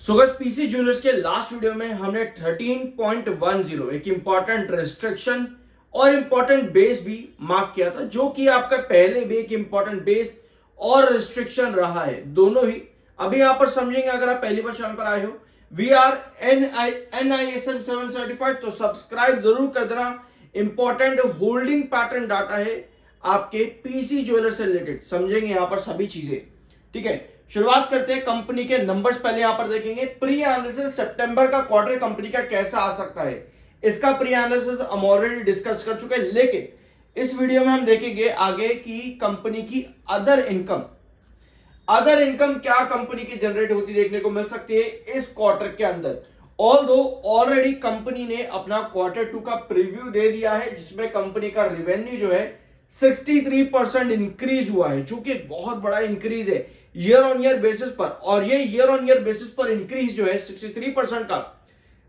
So guys, PC jewellers के last video में हमने 13.10 एक इंपॉर्टेंट रेस्ट्रिक्शन और इंपॉर्टेंट बेस भी मार्क किया था, जो कि आपका पहले भी एक इंपॉर्टेंट बेस और रेस्ट्रिक्शन रहा है। दोनों ही अभी यहां पर समझेंगे। अगर आप पहली बार चैनल पर आए हो, वी आर NISM 7 सर्टिफाइड, तो सब्सक्राइब जरूर कर देना। इंपॉर्टेंट होल्डिंग पैटर्न डाटा है आपके पीसी ज्वेलर से रिलेटेड, समझेंगे यहां पर सभी चीजें। ठीक है, शुरुआत करते हैं कंपनी के नंबर्स। पहले यहां पर देखेंगे प्री एनालिसिस सितंबर का क्वार्टर कंपनी का कैसा आ सकता है। इसका प्री एनालिसिस हम ऑलरेडी डिस्कस कर चुके हैं, लेकिन इस वीडियो में हम देखेंगे आगे की कंपनी की अदर इनकम क्या कंपनी की जनरेट होती देखने को मिल सकती है इस क्वार्टर के अंदर। ऑलरेडी कंपनी ने अपना क्वार्टर 2 का प्रीव्यू दे दिया है, जिसमें कंपनी का रेवेन्यू जो है 63% इंक्रीज हुआ है, जो कि बहुत बड़ा इंक्रीज है ईयर ऑन ईयर बेसिस पर। और ये ईयर ऑन ईयर बेसिस पर इंक्रीज जो है 63% का,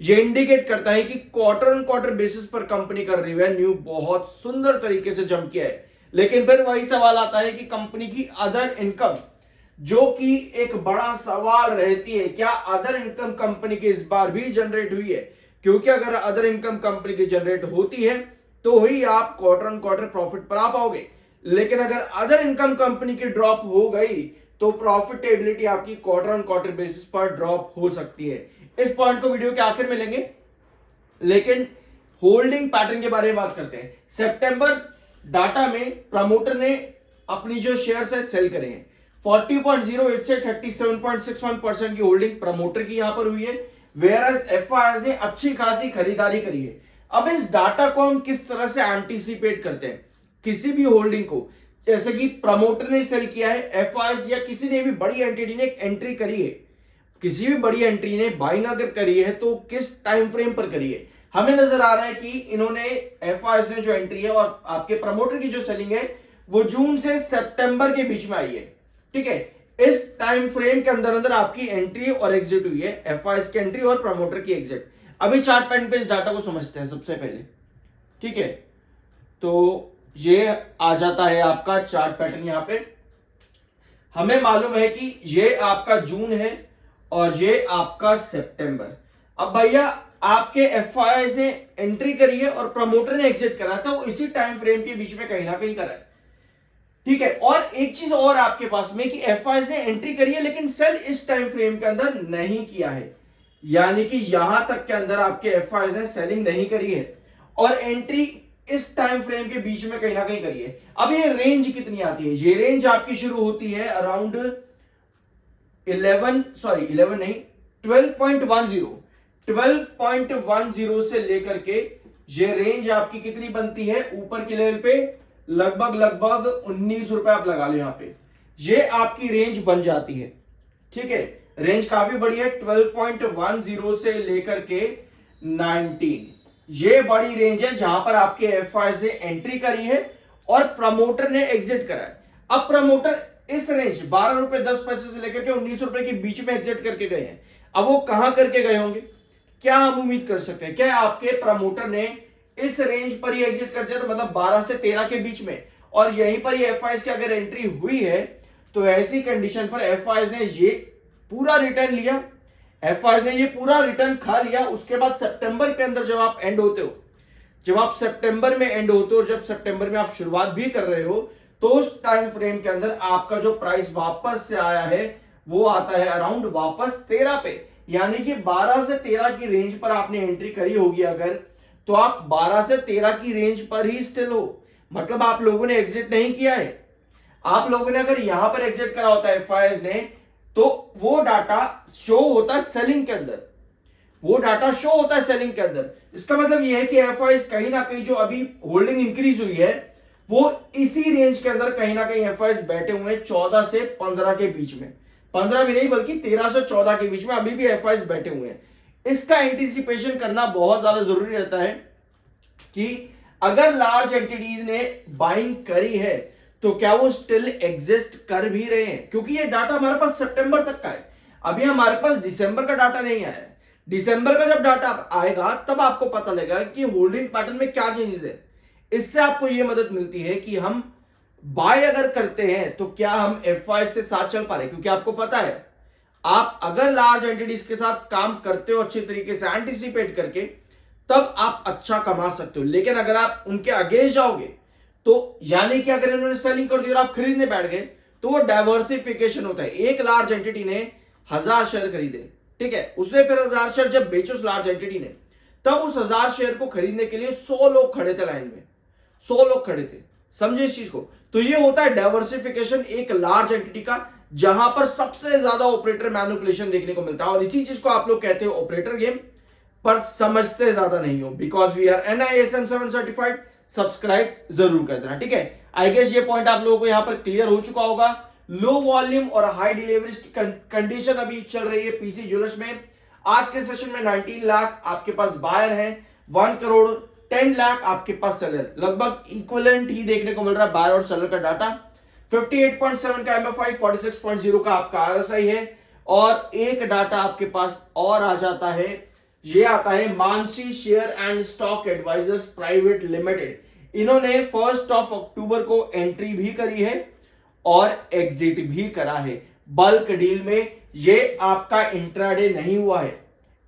ये इंडिकेट करता है कि क्वार्टर ऑन क्वार्टर बेसिस पर कंपनी का रेवेन्यू बहुत सुंदर तरीके से जंप किया है। लेकिन फिर वही सवाल आता है कि कंपनी की अदर इनकम, जो कि एक बड़ा सवाल रहती है, क्या अदर इनकम कंपनी की इस बार भी जनरेट हुई है? क्योंकि अगर अदर इनकम कंपनी की जनरेट होती है तो ही आप क्वार्टर ऑन क्वार्टर प्रॉफिट पर आ पाओगे। लेकिन अगर अदर इनकम कंपनी की ड्रॉप हो गई तो प्रॉफिटेबिलिटी आपकी क्वार्टर ऑन क्वार्टर बेसिस पर ड्रॉप हो सकती है। इस पॉइंट को वीडियो के आखिर में लेंगे, लेकिन होल्डिंग पैटर्न के बारे में बात करते हैं। सितंबर डाटा में प्रमोटर ने अपनी जो शेयर्स है सेल करे हैं। 40.08 से 37.61% की होल्डिंग प्रमोटर की यहां पर हुई है, वेयरएज एफआईएस ने अच्छी खासी खरीदारी करी है। अब इस डाटा को हम किस तरह से एंटीसिपेट करते हैं किसी भी होल्डिंग को, जैसे कि प्रमोटर ने सेल किया है, एफआईएस या किसी ने भी बड़ी एंटिटी ने एक एंट्री करी है, किसी भी बड़ी एंट्री ने बाइंग अगर करी है तो किस टाइम फ्रेम पर करी है। हमें नजर आ रहा है कि इन्होंने एफआईएस ने जो एंट्री है और आपके प्रमोटर की जो सेलिंग है वो जून से सितंबर के बीच में आई है। ठीक है, इस टाइम फ्रेम के अंदर अंदर आपकी एंट्री और एग्जिट हुई है, एफआईएस की एंट्री और प्रमोटर की एग्जिट। अभी चार्ट पैटर्न पे इस डाटा को समझते हैं सबसे पहले। ठीक है, तो ये आ जाता है आपका चार्ट पैटर्न। यहां पे हमें मालूम है कि ये आपका जून है और ये आपका सितंबर। अब भैया आपके एफआईएस ने एंट्री करी है और प्रमोटर ने एग्जिट करा था, वो इसी टाइम फ्रेम के बीच में कहीं ना कहीं करा है। ठीक है, और एक चीज और आपके पास में कि एफआईएस ने एंट्री करी है लेकिन सेल इस टाइम फ्रेम के अंदर नहीं किया है, यानी कि यहां तक के अंदर आपके एफआईएस ने सेलिंग नहीं करी है और एंट्री इस टाइम फ्रेम के बीच में कहीं ना कहीं करी है। अब ये रेंज कितनी आती है? ये रेंज आपकी शुरू होती है अराउंड 11 नहीं, 12.10 से लेकर के ये रेंज आपकी कितनी बनती है ऊपर के लेवल पे? लगभग 19 रुपए आप लगा लो यहां पे, ये आपकी रेंज बन जाती है। ठीक है, रेंज काफी बड़ी है, 12.10 से लेकर के 19, ये बड़ी रेंज है जहां पर आपके एफआई से एंट्री करी है और प्रमोटर ने एग्जिट करा है। अब प्रमोटर इस रेंज 12 रुपए 10 पैसे से लेकर के 19 रुपए के बीच में एग्जिट करके गए हैं। अब वो कहां करके गए होंगे? क्या हम उम्मीद कर सकते हैं? क्या आपके प्रमोटर ने इस रेंज पर ही एग्जिट कर दिया, तो मतलब 12 से 13 के बीच में, और यहीं पर ही एफआईएस की अगर एंट्री हुई है तो ऐसी कंडीशन पर एफआईएस ने ये पूरा रिटर्न लिया, एफआईएस ने ये पूरा रिटर्न खा लिया। उसके बाद सितंबर के अंदर जब आप एंड होते हो, जब आप सितंबर में एंड होते हो, जब सितंबर में आप शुरुआत भी कर रहे हो, तो उस टाइम फ्रेम के अंदर आपका जो प्राइस वापस से आया है वो आता है अराउंड वापस 13 पे, यानी कि 12 से 13 की रेंज पर आपने एंट्री करी होगी अगर, तो आप 12 से 13 की रेंज पर ही स्टिल हो, मतलब आप लोगों ने एग्जिट नहीं किया है। आप लोगों ने अगर यहां पर एग्जिट करा होता है एफआईएस ने, तो वो डाटा शो होता है सेलिंग के अंदर, वो डाटा शो होता है सेलिंग के अंदर। इसका मतलब यह है कि एफआईएस कहीं ना कहीं जो अभी होल्डिंग इंक्रीज हुई है वो इसी रेंज के अंदर कहीं ना कहीं एफआईएस बैठे हुए हैं 14 से 15 के बीच में, 15 भी नहीं बल्कि 13 से 14 के बीच में अभी भी एफआईएस बैठे हुए हैं। इसका एंटीसिपेशन करना बहुत ज्यादा जरूरी रहता है कि अगर लार्ज एंटिटीज ने बाइंग करी है तो क्या वो स्टिल एग्जिस्ट कर भी रहे हैं, क्योंकि ये डाटा हमारे पास सितंबर तक का है, अभी हमारे पास दिसंबर का डाटा नहीं आया है। दिसंबर का जब डाटा आएगा तब आपको पता लगेगा कि होल्डिंग पैटर्न में क्या चेंजेस है। इससे आपको यह मदद मिलती है कि हम बाय अगर करते हैं तो क्या हम एफआईएस के साथ चल पा रहे हैं, क्योंकि आपको पता है आप अगर लार्ज एंटिटीज के साथ काम करते हो अच्छे तरीके से एंटिसिपेट करके, तब आप अच्छा कमा सकते हो। लेकिन अगर आप उनके अगेंस्ट जाओगे तो यानी कि अगर इन्होंने सेलिंग कर दी और आप खरीदने बैठ गए, तो वो डाइवर्सिफिकेशन होता है। एक लार्ज एंटिटी ने 1000 शेयर खरीदे, ठीक है, उसने फिर 1000 शेयर जब बेचे उस लार्ज एंटिटी ने, तब उस 1000 शेयर को खरीदने के लिए 100 लोग खड़े थे लाइन में, 100 लोग खड़े थे। समझे इस चीज को? तो ये होता है डाइवर्सिफिकेशन एक लार्ज एंटिटी का, जहां पर सबसे ज्यादा ऑपरेटर मैनिपुलेशन देखने को मिलता है। और इसी चीज को आप लोग कहते हो ऑपरेटर गेम, पर समझते ज्यादा नहीं हो। Because we are NISM 7 certified, subscribe जरूर कर देना, ठीक है। आई गेस ये पॉइंट आप लोगों को यहां पर क्लियर हो चुका होगा। लो वॉल्यूम और हाई डिलीवरीज की कंडीशन अभी चल रही है पीसी ज्वेलर्स में। आज के सेशन में 19 लाख आपके पास बायर है, 1 करोड़ 10 लाख आपके पास सेलर। लगभग इक्विवेलेंट ही देखने को मिल रहा है बायर और सेलर का डाटा। 58.7 का MFI, 46.0 का आपका RSI है। और एक डाटा आपके पास और आ जाता है, ये आता है Mansi share and stock advisers private limited. इन्होंने 1 अक्टूबर को एंट्री भी करी है और एग्जिट भी करा है बल्क डील में। ये आपका इंट्राडे नहीं हुआ है,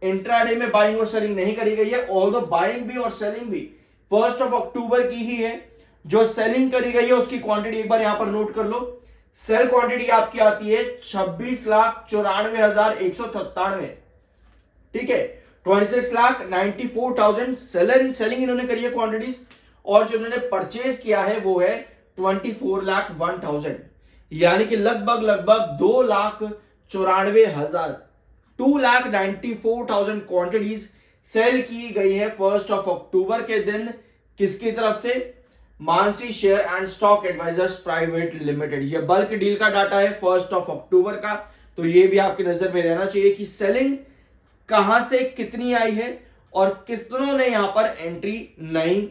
इंट्राडे में बाइंग और सेलिंग नहीं करी गई है। ऑल्दो बाइंग भी और सेलिंग भी 1 अक्टूबर की ही है। जो सेलिंग करी गई है उसकी क्वांटिटी एक बार यहां पर नोट कर लो। सेल क्वांटिटी आपकी आती है 26,94,197, ठीक है। 26,94,000 सेलिंग इन्होंने करी है क्वांटिटीज, और जो इन्होंने परचेज किया है वो है 24,01,000, यानी कि लगभग 2,94,000, 2,94,000 क्वांटिटीज सेल की गई है 1 अक्टूबर के दिन। किसकी तरफ से? Mansi share and stock advisers private limited. ये बल्क डील का डाटा है 1 अक्टूबर का। तो ये भी आपकी नजर में रहना चाहिए कि सेलिंग कहां से कितनी आई है और कितनों ने यहां पर एंट्री नहीं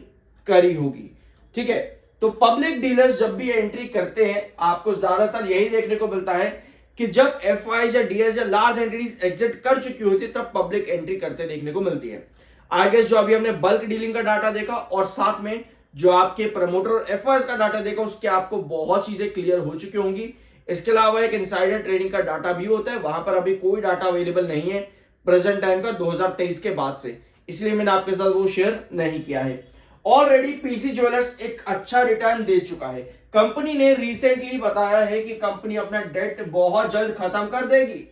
करी होगी, ठीक है। तो पब्लिक डीलर्स जब भी एंट्री करते हैं, आपको ज्यादातर यही देखने को मिलता है कि जब FIs या DS या लार्ज एंटिटीज एग्जिट कर चुकी होती है, तब पब्लिक एंट्री करते देखने को मिलती है। आई गेस जो अभी हमने बल्क डीलिंग का डाटा देखा और साथ में जो आपके प्रमोटर और FIs का डाटा देखा, उसके आपको बहुत चीजें क्लियर हो चुकी होंगी। इसके अलावा एक इनसाइडर ट्रेडिंग का डाटा भी होता है, वहां पर अभी कोई डाटा अवेलेबल नहीं है प्रेजेंट टाइम का 2023 के बाद से, इसलिए मैंने आपके साथ वो शेयर नहीं किया है। ऑलरेडी पीसी ज्वेलर्स एक अच्छा रिटर्न दे चुका है। कंपनी ने रिसेंटली बताया है कि कंपनी अपना डेट बहुत जल्द खत्म कर देगी।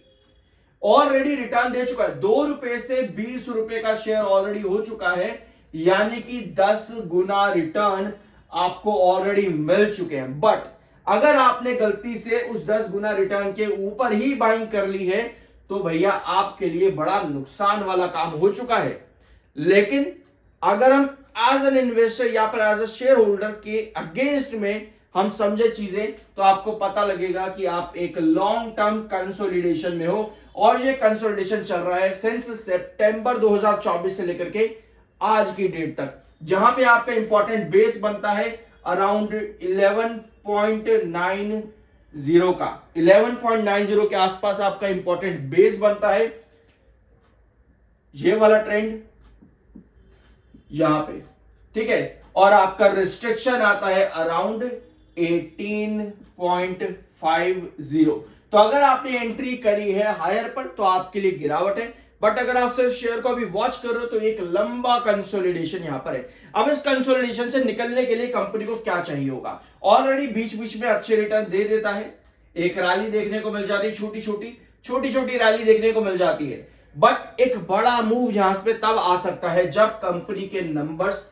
ऑलरेडी रिटर्न दे चुका है, 2 रुपए से 20 रुपए का शेयर ऑलरेडी हो चुका है, यानी कि 10 गुना रिटर्न आपको ऑलरेडी मिल चुके हैं। बट अगर आपने गलती से उस 10 गुना रिटर्न के ऊपर ही बाइंग कर ली है, तो भैया आपके लिए बड़ा नुकसान वाला काम हो चुका है। लेकिन अगर हम एज एन इन्वेस्टर या फिर एज अ शेयर होल्डर के अगेंस्ट में हम समझे चीजें, तो आपको पता लगेगा कि आप एक लॉन्ग टर्म कंसोलिडेशन में हो। और ये कंसोलिडेशन चल रहा है सिंस सितंबर 2024 से लेकर के आज की डेट तक, जहां पे आपका इंपॉर्टेंट बेस बनता है अराउंड 11.90 का, 11.90 के आसपास आपका इंपॉर्टेंट बेस बनता है। ये वाला ट्रेंड यहां पे, ठीक है। और आपका रिस्ट्रिक्शन आता है अराउंड 18.50। तो अगर आपने एंट्री करी है हायर पर, तो आपके लिए गिरावट है। बट अगर आप सिर्फ शेयर को अभी वॉच कर रहे हो, तो एक लंबा कंसोलिडेशन यहां पर है। अब इस कंसोलिडेशन से निकलने के लिए कंपनी को क्या चाहिए होगा? ऑलरेडी बीच बीच में अच्छे रिटर्न दे देता है, एक रैली देखने को मिल जाती है, छोटी छोटी रैली देखने को मिल जाती है। बट एक बड़ा मूव यहां पे तब आ सकता है जब कंपनी के नंबर्स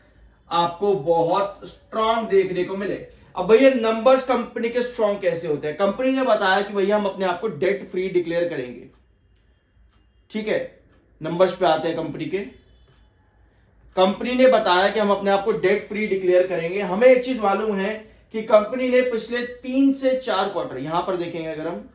आपको बहुत स्ट्रांग देखने को मिले। अब भैया नंबर्स कंपनी के स्ट्रांग कैसे होते हैं? कंपनी ने बताया कि भैया हम अपने आप को डेट फ्री डिक्लेयर करेंगे, ठीक है। नंबर्स पे आते हैं कंपनी के। कंपनी ने बताया कि हम अपने आप को डेट फ्री डिक्लेयर करेंगे। हमें एक चीज मालूम है कि कंपनी ने पिछले 3 से 4 क्वार्टर, यहां पर देखेंगे अगर हम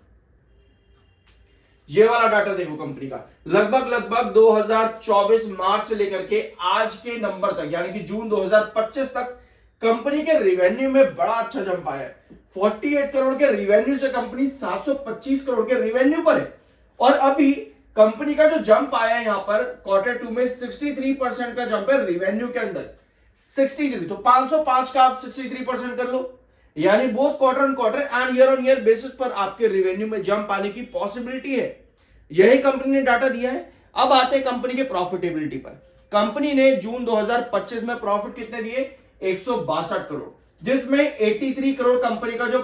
ये वाला डाटा देखो कंपनी का, लगभग 2024 मार्च से लेकर के आज के नंबर तक, यानी कि जून 2025 तक कंपनी के रिवेन्यू में बड़ा अच्छा जंप आया है। 48 करोड़ के रिवेन्यू से कंपनी 725 करोड़ के रिवेन्यू पर है। और अभी कंपनी का जो जंप आया है यहां पर Q2 में 63% का जंप है रिवेन्यू के अंदर, 63। तो 505 का आप 63% कर लो, यानी both quarter on quarter and year on year basis पर आपके रिवेन्यू में जंप आने की पॉसिबिलिटी है। यही कंपनी ने डाटा दिया है। अब आते हैं कंपनी के प्रॉफिटेबिलिटी पर। कंपनी ने जून 2025 में प्रॉफिट कितने दिए? 162 करोड़, जिसमें 83 करोड़ कंपनी का जो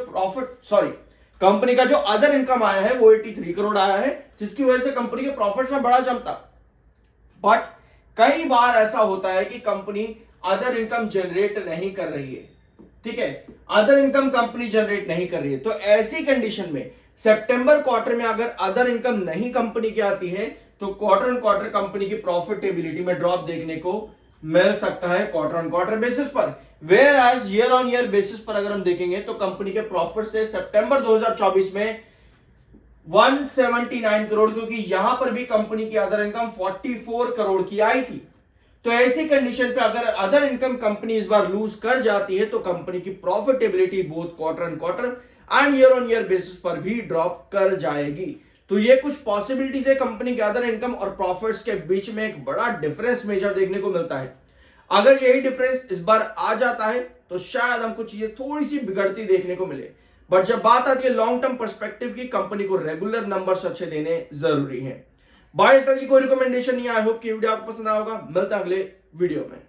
कंपनी का जो अदर इनकम आया है वो 83 करोड़ आया है, जिसकी वजह से कंपनी के प्रॉफिट्स में बड़ा जंप था। बट कई बार ऐसा होता है कि कंपनी अदर इनकम जनरेट नहीं कर रही है, ठीक है, अदर इनकम कंपनी जनरेट नहीं कर रही है। तो ऐसी कंडीशन में सितंबर क्वार्टर में अगर अदर इनकम नहीं कंपनी की आती है तो क्वार्टर ऑन क्वार्टर कंपनी की प्रॉफिटेबिलिटी में ड्रॉप देखने को मिल सकता है क्वार्टर ऑन क्वार्टर बेसिस पर। Whereas year on year basis पर अगर हम देखेंगे तो कंपनी के प्रॉफिट से सितंबर 2024 में 179 करोड़, क्योंकि यहां पर भी कंपनी की अदर इनकम 44 करोड़ की आई थी। तो ऐसी कंडीशन पे अगर अदर इनकम कंपनी इस बार लूज कर जाती है तो कंपनी की profitability both quarter on quarter and year on year basis पर भी ड्रॉप कर जाएगी। तो ये कुछ पॉसिबिलिटीज है कंपनी के अदर इनकम और प्रॉफिट्स के बीच में एक बड़ा डिफरेंस मेजर देखने को मिलता है। अगर यही डिफरेंस इस बार आ जाता है तो शायद हमको चीजें थोड़ी सी बिगड़ती देखने को मिले। बट जब बात आती है लॉन्ग टर्म पर्सपेक्टिव की, कंपनी को रेगुलर नंबर्स अच्छे देने जरूरी है। बाय सेल की कोई रिकमेंडेशन नहीं। आई होप कि वीडियो आपको पसंद आया होगा। मिलता है अगले वीडियो में।